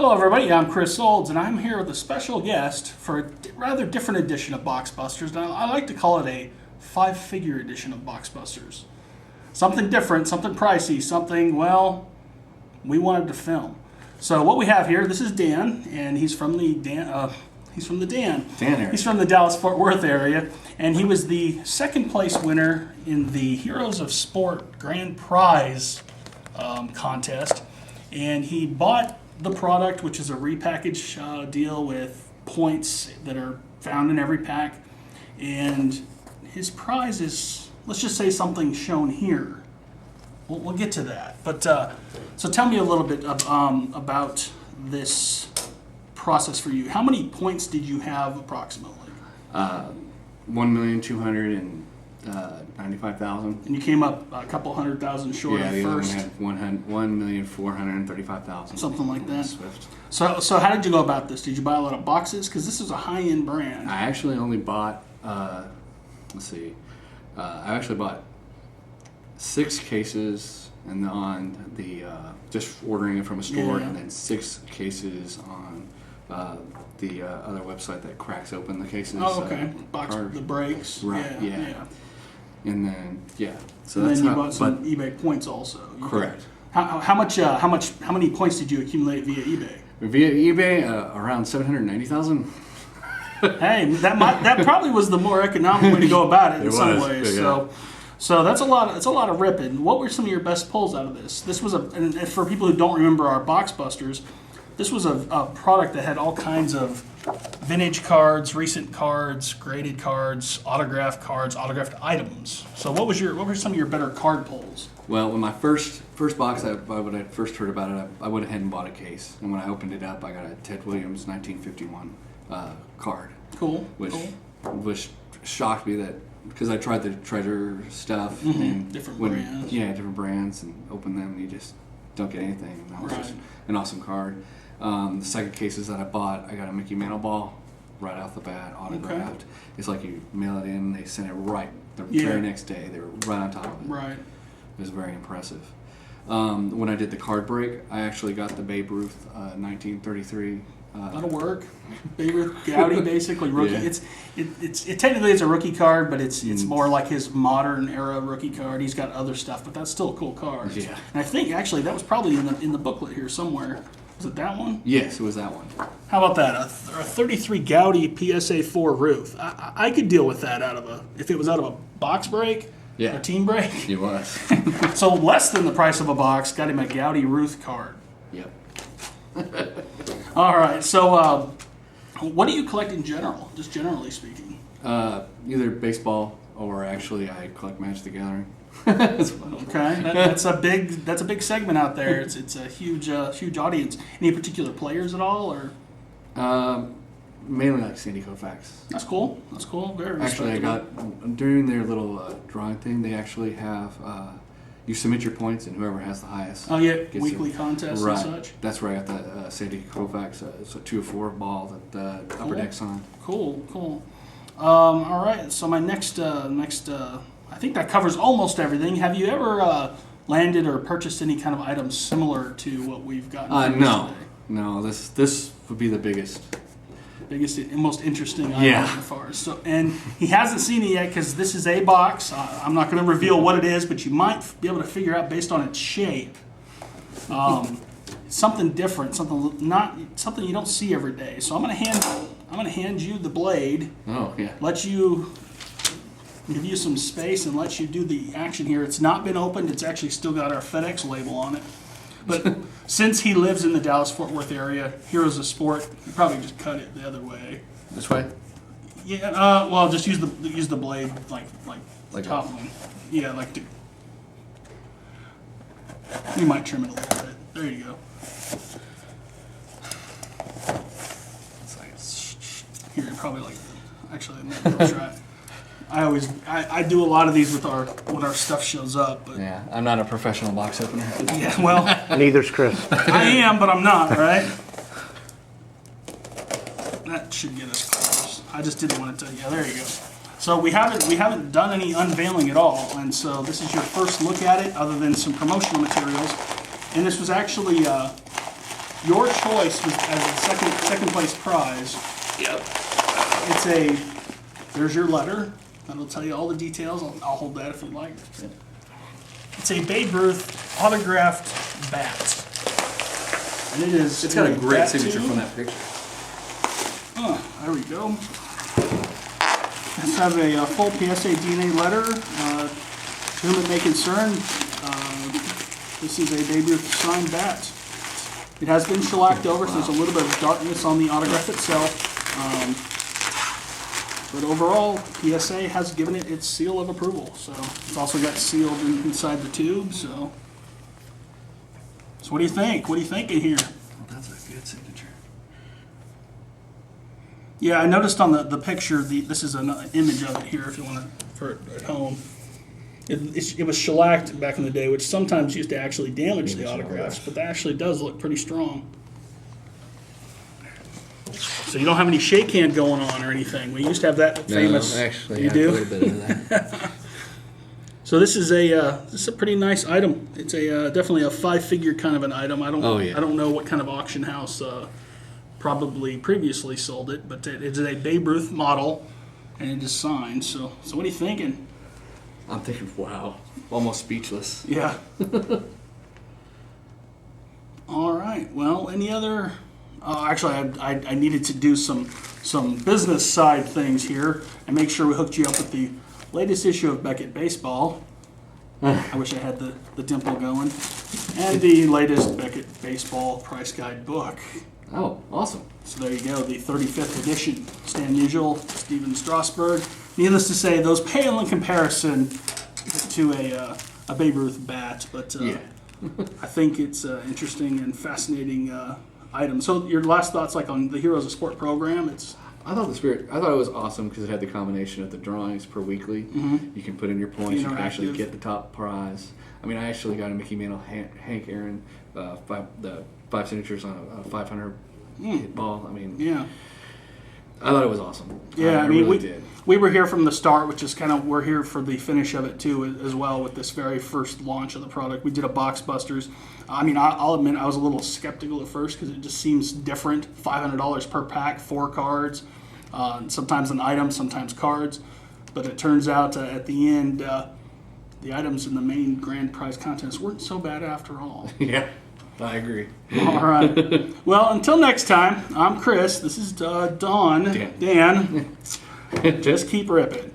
Hello everybody, I'm Chris Olds, and I'm here with a special guest for a rather different edition of Boxbusters. Now, I like to call it a 5-figure edition of Boxbusters. Something different, something pricey, something, well, we wanted to film. So what we have here, this is Dan, and he's from the Dan area. He's from the Dallas-Fort Worth area, and he was the second place winner in the Heroes of Sport Grand Prize contest, and he bought the product, which is a repackaged deal with points that are found in every pack, and his prize is, let's just say, something shown here. We'll get to that, but so tell me a little bit about this process for you. How many points did you have approximately? 1,295,000. And you came up a couple 100,000 short yeah, of the first. other one had 1,435,000. Something like that. Swift. So how did you go about this? Did you buy a lot of boxes? Because this is a high-end brand. I actually only bought. Let's see. I actually bought 6 cases, and on the just ordering it from a store, and then 6 cases on the other website that cracks open the cases. Oh, okay. The breaks. Right. Yeah. And then so and that's then you bought some eBay points also. Correct. How many points did you accumulate via eBay? Via eBay, around 790,000. Hey, that probably was the more economic way to go about it in some ways. Yeah. So that's a lot. It's a lot of ripping. What were some of your best pulls out of this? This was and for people who don't remember our Boxbusters, this was a product that had all kinds of vintage cards, recent cards, graded cards, autographed items. So what were some of your better card pulls? Well, when my first box, when I first heard about it, I went ahead and bought a case. And when I opened it up, I got a Ted Williams 1951 card. Cool. Which shocked me, that because I tried the treasure stuff and different brands, and opened them, and you just don't get anything. And that was just an awesome card. The second cases that I bought, I got a Mickey Mantle ball right off the bat, autographed. Okay. It's like you mail it in, they send it right the very next day. They were right on top of it. Right. It was very impressive. When I did the card break, I actually got the Babe Ruth 1933. That'll work. Babe Ruth, Gowdy, basically rookie. Yeah. It's technically it's a rookie card, but it's more like his modern era rookie card. He's got other stuff, but that's still a cool card. Yeah. And I think actually that was probably in the booklet here somewhere. Was it that one? Yes, it was that one. How about that? A 33 Gowdy PSA 4 Ruth. I could deal with that if it was out of a box break. Yeah. A team break. It was. So less than the price of a box. Got him a Gowdy Ruth card. Yep. All right. So what do you collect in general? Just generally speaking. Either baseball or actually I collect Magic the Gathering. Okay, that's a big segment out there. It's a huge audience. Any particular players at all, or? Mainly like Sandy Koufax. That's cool. Very actually, I got during their little drawing thing. They actually have you submit your points, and whoever has the highest. Oh yeah, weekly contests and such. That's where I got the Sandy Koufax. It's a 2 of 4 ball that the upper deck's on. Cool. All right. So my next. I think that covers almost everything. Have you ever landed or purchased any kind of items similar to what we've got? No. This would be the biggest and most interesting item so far. So, and he hasn't seen it yet because this is a box. I'm not going to reveal what it is, but you might be able to figure out based on its shape. Something different, something you don't see every day. So I'm going to hand you the blade. Oh yeah. Give you some space and let you do the action here. It's not been opened. It's actually still got our FedEx label on it. But since he lives in the Dallas-Fort Worth area, Heroes of Sport, you probably just cut it the other way. This way? Yeah. Well, just use the blade like top one. Yeah, you might trim it a little bit. There you go. Here, probably actually let's try it. I do a lot of these when our stuff shows up. But yeah, I'm not a professional box opener. Yeah, well. Neither's Chris. I am, but I'm not, right? That should get us close. I just didn't want it to. Yeah, there you go. So we haven't done any unveiling at all, and so this is your first look at it, other than some promotional materials. And this was actually Your choice was as a second place prize. Yep. There's your letter. That'll tell you all the details. I'll hold that if you'd like. It's a Babe Ruth autographed bat. And It's got a great bat signature tube. from that picture. There we go. Let's have a full PSA DNA letter. To whom it may concern, this is a Babe Ruth signed bat. It has been shellacked over, so there's a little bit of darkness on the autograph itself. But overall, PSA has given it its seal of approval. So it's also got sealed inside the tube. So what do you think? What are you thinking here? Well, that's a good signature. Yeah, I noticed on the picture, this is an image of it here if you want to, for it at home. It was shellacked back in the day, which sometimes used to actually damage the autographs, but that actually does look pretty strong. So you don't have any shake hand going on or anything. We used to have that famous. No, actually, you I do? have a little bit of that. So this is a pretty nice item. It's definitely a 5-figure kind of an item. I don't know what kind of auction house probably previously sold it, but it is a Babe Ruth model, and it is signed. So what are you thinking? I'm thinking, wow, almost speechless. Yeah. All right. Well, any other? Actually, I needed to do some business side things here and make sure we hooked you up with the latest issue of Beckett Baseball. I wish I had the dimple going. And the latest Beckett Baseball price guide book. Oh, awesome. So there you go, the 35th edition. Stan Musial, Steven Strasburg. Needless to say, those pale in comparison to a Babe Ruth bat, but I think it's interesting and fascinating item. So your last thoughts, like on the Heroes of Sport program? I thought it was awesome because it had the combination of the drawings per weekly. Mm-hmm. You can put in your points. You can actually get the top prize. I mean, I actually got a Mickey Mantle, Hank Aaron, the 5 signatures on a 500 hit ball. I mean, yeah. I thought it was awesome. Yeah, I mean, really did. We were here from the start, which is kind of, we're here for the finish of it too, as well, with this very first launch of the product. We did a Box Busters. I mean, I'll admit I was a little skeptical at first because it just seems different. $500 per pack, 4 cards, sometimes an item, sometimes cards. But it turns out at the end, the items in the main grand prize contest weren't so bad after all. Yeah, I agree. All right. Well, until next time, I'm Chris. This is Don. Dan. Just keep ripping.